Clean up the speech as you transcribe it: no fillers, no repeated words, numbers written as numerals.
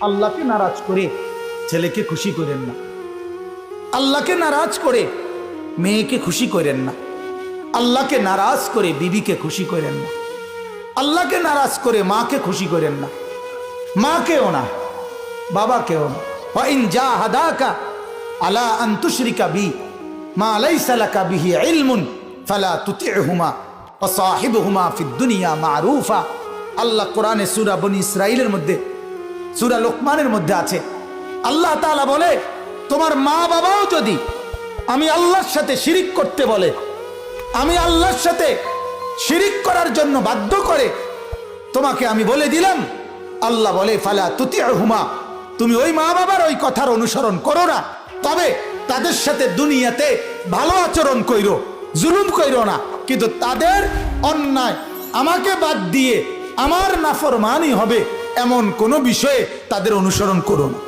আল্লাহকে নারাজ করে ছেলেকে খুশি করেন না, আল্লাহকে নারাজ করে মেয়েকে খুশি করেন না, আল্লাহকে নারাজ করে বিবিকে খুশি করেন না, আল্লাহকে নারাজ করে মাকে খুশি করেন না, মাকেও না বাবাকেও না। ওয়াইন জাহাদাকা আলা আন তুশরিকা বি মা লাইসা লাকা বিহি ইলমুন ফালা তুতি'হুমা ওয়া সাহিবহুমা ফিদ দুনিয়া মারুফা। আল্লাহ কোরআনে সূরা বনী ইসরাঈলের মধ্যে সূরা লোকমানের মধ্যে আছে, আল্লাহ তাআলা বলে তোমার মা বাবাও যদি আমি আল্লাহর সাথে শিরিক করতে বলে, আমি আল্লাহর সাথে শিরিক করার জন্য বাধ্য করে, তোমাকে আমি বলে দিলাম, আল্লাহ বলে ফালা তুতি'হুমা, তুমি ওই মা বাবার ওই কথার অনুসরণ করো না, তবে তাদের সাথে দুনিয়াতে ভালো আচরণ কইরো, জুলুম কইরো না, কিন্তু তাদের অন্যায় আমাকে বাদ দিয়ে আমার নাফরমানি হবে এমন কোনো বিষয়ে তাদের অনুসরণ করো না।